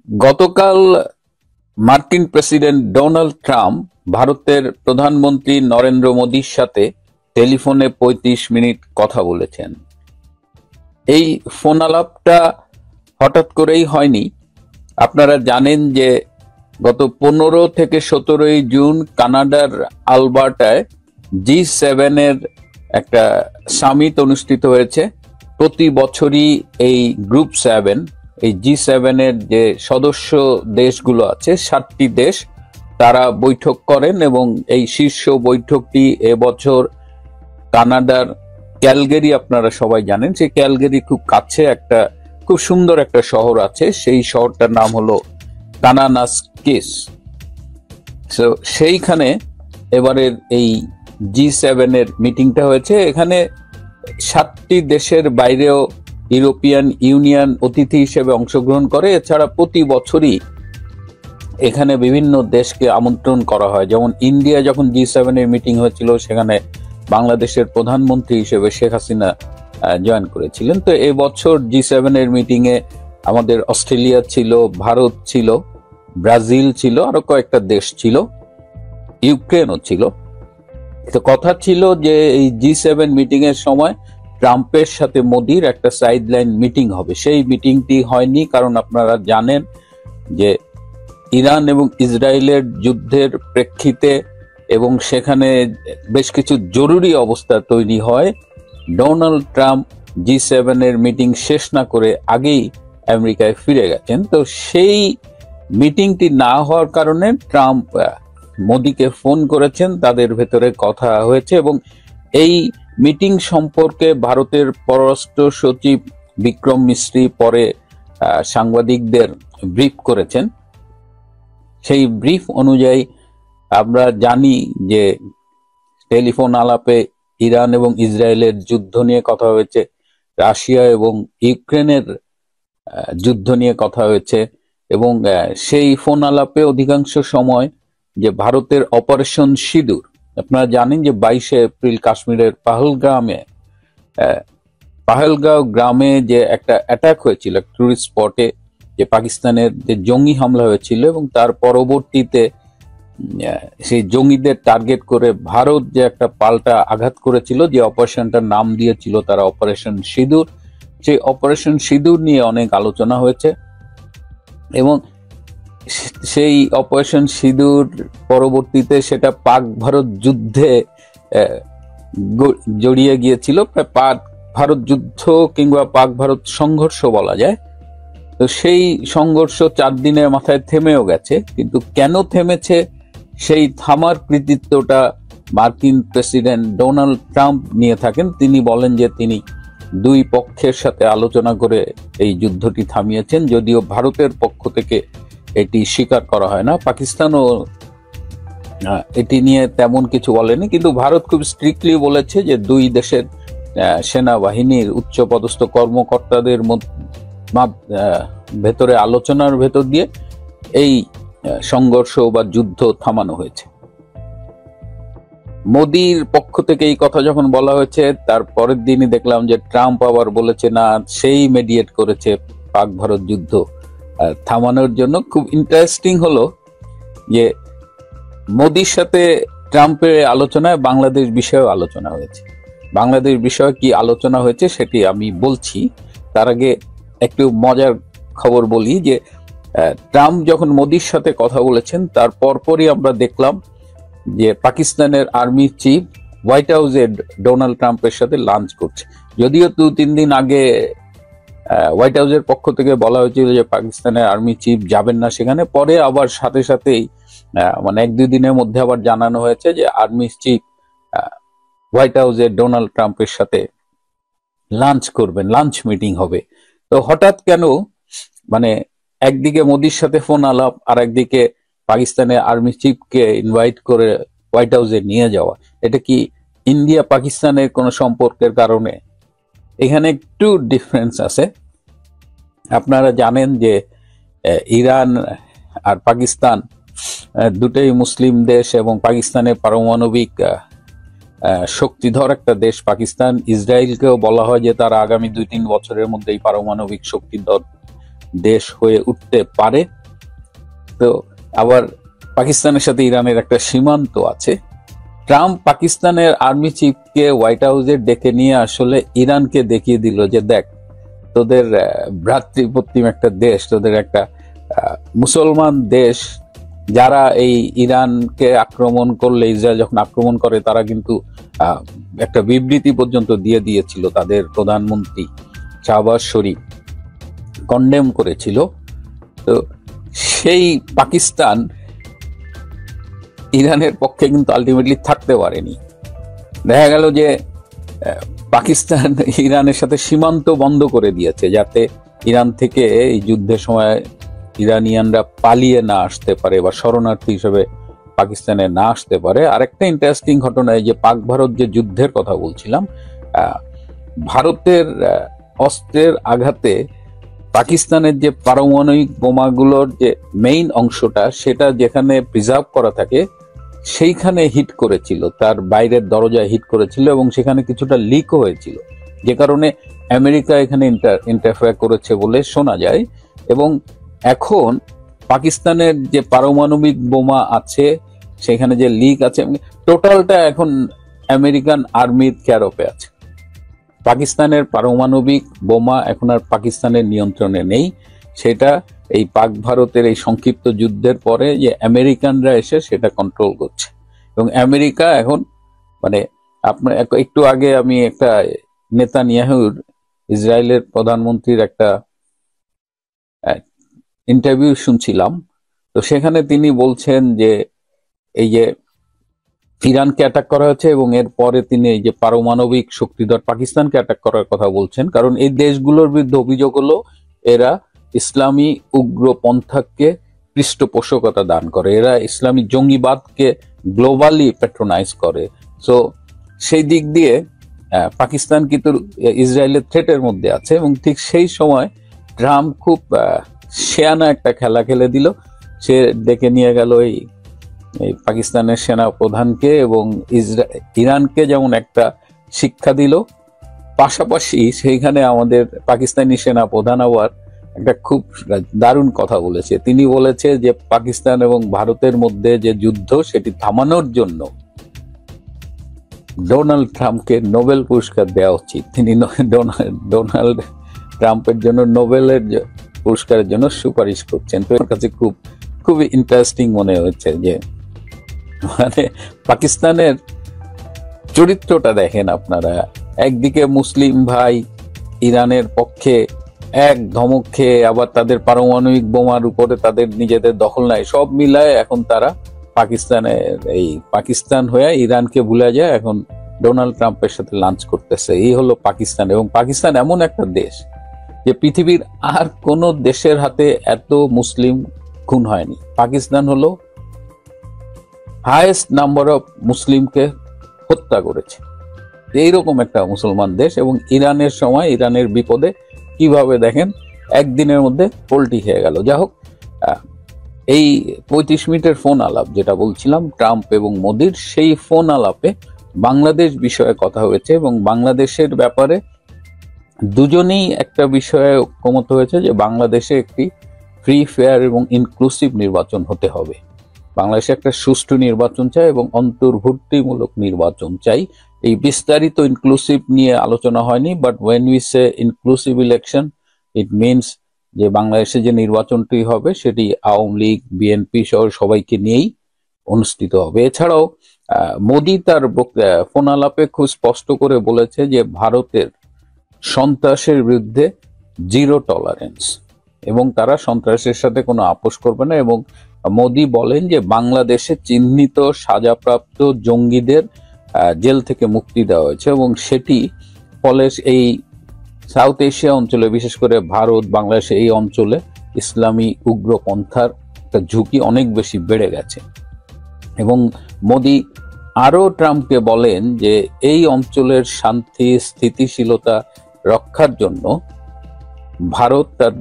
গতকাল মার্কিন president Donald Trump ভারতের প্রধানমন্ত্রী নরেন্দ্র মোদীর সাথে টেলিফোনে ৩৫ মিনিট কথা বলেছেন। এই ফোন আলাপটা হঠাৎ করেই হয়নি। আপনারা জানেন যে গত ১৫ থেকে ১৭ জুন কানাডার আলবার্টায় G7 এর একটা সামিট অনুষ্ঠিত হয়েছে। প্রতি বছরই এই গ্রুপ 7, এই G7 এর যে সদস্য দেশগুলো আছে 7টি দেশ, তারা বৈঠক করেন এবং এই শীর্ষ বৈঠকটি এবছর কানাডার ক্যালগেরি, আপনারা সবাই জানেন সেই ক্যালগেরি খুব কাছে একটা খুব সুন্দর একটা শহর আছে, সেই শহরটার নাম হলো কানানাস্কিস। সো সেইখানে এবারের এই G7 এর মিটিংটা হয়েছে। এখানে 7টি দেশের বাইরেও ইউরোপিয়ান ইউনিয়ন অতিথি হিসেবে অংশগ্রহণ করে। এছাড়া প্রতি বছরই এখানে বিভিন্ন দেশকে আমন্ত্রণ করা হয়। যেমন ইন্ডিয়া যখন G7 এর মিটিং হয়েছিল, সেখানে বাংলাদেশের প্রধানমন্ত্রী হিসেবে শেখ হাসিনা জয়েন করেছিলেন। তো এবছর G7 এর মিটিং এ আমাদের অস্ট্রেলিয়া ছিল, ভারত ছিল, ব্রাজিল ছিল, আরো কয়েকটা দেশ ছিল, ইউক্রেনও ছিল। তো কথা ছিল যে এই G7 মিটিং এর সময় ট্রাম্পের সাথে মোদির একটা সাইডলাইন মিটিং হবে। সেই মিটিংটি হয়নি, কারণ আপনারা জানেন যে ইরান এবং ইসরায়েলের যুদ্ধের প্রেক্ষিতে এবং সেখানে বেশ কিছু জরুরি অবস্থা তৈরি হয়। ডোনাল্ড ট্রাম্প G7 এর মিটিং শেষ না করে আগেই আমেরিকায় ফিরে গেছেন। তো সেই মিটিংটি না হওয়ার কারণে ট্রাম্প মোদিকে ফোন করেছেন, তাদের ভেতরে কথা হয়েছে এবং এই মিটিং সম্পর্কে ভারতের পররাষ্ট্র সচিব বিক্রম মিশ্রি পরে সাংবাদিকদের ব্রিফ করেছেন। সেই ব্রিফ অনুযায়ী আমরা জানি যে টেলিফোন আলাপে ইরান এবং ইসরায়েলের যুদ্ধ নিয়ে কথা হয়েছে, রাশিয়া এবং ইউক্রেনের যুদ্ধ নিয়ে কথা হয়েছে এবং সেই ফোন আলাপে অধিকাংশ সময় যে ভারতের অপারেশন সিঁদুর, আপনারা জানেন যে 22শে এপ্রিল কাশ্মীরের পাহেলগাঁও গ্রামে যে একটা অ্যাটাক হয়েছিল টুরিস্ট স্পটে, যে পাকিস্তানের যে জঙ্গি হামলা হয়েছিল এবং তার পরবর্তীতে সেই জঙ্গিদের টার্গেট করে ভারত যে একটা পাল্টা আঘাত করেছিল, যে অপারেশনটার নাম দিয়েছিল তারা অপারেশন সিঁদুর, সেই অপারেশন সিঁদুর নিয়ে অনেক আলোচনা হয়েছে এবং সেই অপারেশন সিঁদুর পরবর্তীতে সেটা পাক ভারত যুদ্ধে জড়িয়ে গিয়েছিল। পাক ভারত যুদ্ধ কিংবা পাক ভারত সংঘর্ষ বলা যায়। তো সেই সংঘর্ষ 4 দিনের মাথায় থেমেও গেছে, কিন্তু কেন থেমেছে সেই থামার কৃতিত্বটা মার্কিন প্রেসিডেন্ট ডোনাল্ড ট্রাম্প নিয়ে থাকেন। তিনি বলেন যে তিনি দুই পক্ষের সাথে আলোচনা করে এই যুদ্ধটি থামিয়েছেন, যদিও ভারতের পক্ষ থেকে এটি স্বীকার করা হয় না। পাকিস্তানও এটি নিয়ে তেমন কিছু বলেনি, কিন্তু ভারত খুব স্ট্রিক্টলি বলেছে যে দুই দেশের সেনাবাহিনীর উচ্চপদস্থ কর্মকর্তাদের ভেতরে আলোচনার ভেতর দিয়ে এই সংঘর্ষ বা যুদ্ধ থামানো হয়েছে। মোদির পক্ষ থেকে এই কথা যখন বলা হয়েছে, তার পরের দিনই দেখলাম যে ট্রাম্প আবার বলেছে না, সেই মেডিয়েট করেছে পাক ভারত যুদ্ধ থামানোর জন্য। খুব ইন্টারেস্টিং হলো যে মোদির সাথে ট্রাম্পের আলোচনায় বাংলাদেশ বিষয়েও আলোচনা হয়েছে। বাংলাদেশ বিষয়ে কি আলোচনা হয়েছে সেটি আমি বলছি, তার আগে একটু মজার খবর বলি যে ট্রাম্প যখন মোদির সাথে কথা বলেছেন তার পরপরই আমরা দেখলাম যে পাকিস্তানের আর্মি চিফ হোয়াইট হাউসে ডোনাল্ড ট্রাম্পের সাথে লাঞ্চ করছে। যদিও 2-3 দিন আগে হোয়াইট হাউসের পক্ষ থেকে বলা হয়েছিল যে পাকিস্তানের আর্মি চিফ যাবেন না সেখানে, পরে আবার সাথে সাথেই মানে 1-2 দিনের মধ্যে আবার জানানো হয়েছে যে আর্মি চিফ হোয়াইট হাউসে ডোনাল্ড ট্রাম্পের সাথে লাঞ্চ করবেন, লাঞ্চ মিটিং হবে। তো হঠাৎ কেন মানে একদিকে মোদির সাথে ফোন আলাপ, আর একদিকে পাকিস্তানের আর্মি চিফকে ইনভাইট করে হোয়াইট হাউসে নিয়ে যাওয়া, এটা কি ইন্ডিয়া পাকিস্তানের কোনো সম্পর্কের কারণে? এখানে একটু ডিফারেন্স আছে। আপনারা জানেন যে ইরান আর পাকিস্তান দুটোই মুসলিম দেশ এবং পাকিস্তানের পারমাণবিক শক্তিধর একটা দেশ পাকিস্তান। ইসরায়েলকেও বলা হয় যে তারা আগামী 2-3 বছরের মধ্যেই পারমাণবিক শক্তিধর দেশ হয়ে উঠতে পারে। তো আবার পাকিস্তানের সাথে ইরানের একটা সীমান্ত আছে। ট্রাম্প পাকিস্তানের আর্মি চিফকে হোয়াইট হাউসে ডেকে নিয়ে আসলে ইরানকে দেখিয়ে দিল যে দেখ, তোদের ভ্রাতৃপ্রতিম একটা দেশ, তোদের একটা মুসলমান দেশ, যারা এই ইরানকে আক্রমণ করলে, ইসরায়েল যখন আক্রমণ করে, তারা কিন্তু একটা বিবৃতি পর্যন্ত দিয়ে দিয়েছিল। তাদের প্রধানমন্ত্রী শাহবাজ শরীফ কন্ডেম করেছিল। তো সেই পাকিস্তান ইরানের পক্ষে কিন্তু আলটিমেটলি থাকতে পারেনি। দেখা গেল যে পাকিস্তান ইরানের সাথে সীমান্ত বন্ধ করে দিয়েছে, যাতে ইরান থেকে এই যুদ্ধের সময় ইরানিয়ানরা পালিয়ে না আসতে পারে বা শরণার্থী হিসেবে পাকিস্তানে না আসতে পারে। আরেকটা ইন্টারেস্টিং ঘটনা, যে পাক ভারত যে যুদ্ধের কথা বলছিলাম, ভারতের অস্ত্রের আঘাতে পাকিস্তানের যে পারমাণবিক বোমাগুলোর যে মেইন অংশটা, সেটা যেখানে প্রিজার্ভ করা থাকে সেইখানে হিট করেছিল, তার বাইরের দরজায় হিট করেছিল এবং সেখানে কিছুটা লিকও হয়েছিল, যে কারণে আমেরিকা এখানে ইন্টারফেয়ার করেছে বলে শোনা যায়। এবং এখন পাকিস্তানের যে পারমাণবিক বোমা আছে, সেখানে যে লিক আছে, টোটালটা এখন আমেরিকান আর্মির কেয়ারপে আছে। পাকিস্তানের পারমাণবিক বোমা এখন আর পাকিস্তানের নিয়ন্ত্রণে নেই। সেটা এই পাক ভারতের এই সংক্ষিপ্ত যুদ্ধের পরে যে আমেরিকানরা এসে সেটা কন্ট্রোল করছে। এবং আমেরিকা এখন মানে আপনার একটু আগে আমি একটা নেতানিয়াহুর, ইসরায়েলের প্রধানমন্ত্রীর একটা ইন্টারভিউ শুনছিলাম। তো সেখানে তিনি বলছেন যে এই যে ইরানকে অ্যাটাক করা হয়েছে এবং এরপরে তিনি এই যে পারমাণবিক শক্তিধর পাকিস্তানকে অ্যাটাক করার কথা বলছেন, কারণ এই দেশগুলোর বিরুদ্ধে অভিযোগ হলো এরা ইসলামী উগ্রপন্থাকে পৃষ্ঠপোষকতা দান করে, এরা ইসলামী জঙ্গিবাদকে গ্লোবালি প্যাট্রোনাইজ করে। সো সেই দিক দিয়ে পাকিস্তান কিন্তু ইসরায়েলের থ্রেটের মধ্যে আছে। এবং ঠিক সেই সময় ট্রাম্প খুব শেয়ানা একটা খেলা খেলে দিল। সে ডেকে নিয়ে গেল এই পাকিস্তানের সেনা প্রধানকে এবং ইরানকে যেমন একটা শিক্ষা দিল, পাশাপাশি সেইখানে আমাদের পাকিস্তানি সেনা প্রধান আবার একটা খুব দারুণ কথা বলেছে। তিনি বলেছে যে পাকিস্তান এবং ভারতের মধ্যে যে যুদ্ধ, সেটি থামানোর জন্য ডোনাল্ড ট্রাম্পকে নোবেল পুরস্কার দেওয়া উচিত। তিনি ডোনাল্ড ট্রাম্পের জন্য নোবেলের পুরস্কারের জন্য সুপারিশ করছেন। তো এর কাছে খুবই ইন্টারেস্টিং মনে হচ্ছে যে মানে পাকিস্তানের চরিত্রটা দেখেন আপনারা। একদিকে মুসলিম ভাই ইরানের পক্ষে এক ধমক খেয়ে, আবার তাদের পারমাণবিক বোমার উপরে তাদের নিজেদের দখল নাই, সব মিলায় এখন তারা পাকিস্তান হয়ে ইরানকে ভুলে যায়, এখন ডোনাল্ড ট্রাম্পের সাথে লাঞ্চ করতেছে। এই হলো পাকিস্তান। এবং পাকিস্তান এমন একটা দেশ যে পৃথিবীর আর কোন দেশের হাতে এত মুসলিম খুন হয়নি। পাকিস্তান হলো হাইয়েস্ট নাম্বার অফ মুসলিমকে হত্যা করেছে। এইরকম একটা মুসলমান দেশ। এবং ইরানের সময়, ইরানের বিপদে কিভাবে দেখেন একদিনের মধ্যে পল্টি খেয়ে গেল। যা হোক, এই 35 মিনিটের ফোন আলাপ যেটা বলছিলাম ট্রাম্প এবং মোদির, সেই ফোন আলাপে বাংলাদেশ বিষয়ে কথা হয়েছে এবং বাংলাদেশের ব্যাপারে দুজনেই একটা বিষয়ে ঐকমত্য হয়েছে যে বাংলাদেশে একটি ফ্রি, ফেয়ার এবং ইনক্লুসিভ নির্বাচন হতে হবে। বাংলাদেশে একটা সুষ্ঠু নির্বাচন চাই এবং অন্তর্ভুক্তিমূলক নির্বাচন চাই। এই বিস্তারিত ইনক্লুসিভ নিয়ে আলোচনা হয়নি, but when we say inclusive election, it means যে বাংলাদেশে যে নির্বাচনটি হবে সেটি আওয়ামী লীগ, বিএনপি সহ সবাইকে নিয়েই অনুষ্ঠিত হবে। এছাড়াও মোদি তার ফোন আলাপে খুব স্পষ্ট করে বলেছে যে ভারতের সন্ত্রাসের বিরুদ্ধে জিরো টলারেন্স এবং তারা সন্ত্রাসের সাথে কোনো আপোষ করবে না। এবং মোদি বলেন যে বাংলাদেশে চিহ্নিত সাজাপ্রাপ্ত জঙ্গিদের জেল থেকে মুক্তি দেওয়া হয়েছে এবং সেটি ফলে এই সাউথ এশিয়া অঞ্চলে, বিশেষ করে ভারত, বাংলাদেশ, এই অঞ্চলে ইসলামী উগ্রপন্থার একটা ঝুঁকি অনেক বেশি বেড়ে গেছে। এবং মোদি আরো ট্রাম্পকে বলেন যে এই অঞ্চলের শান্তি স্থিতিশীলতা রক্ষার জন্য ভারত তার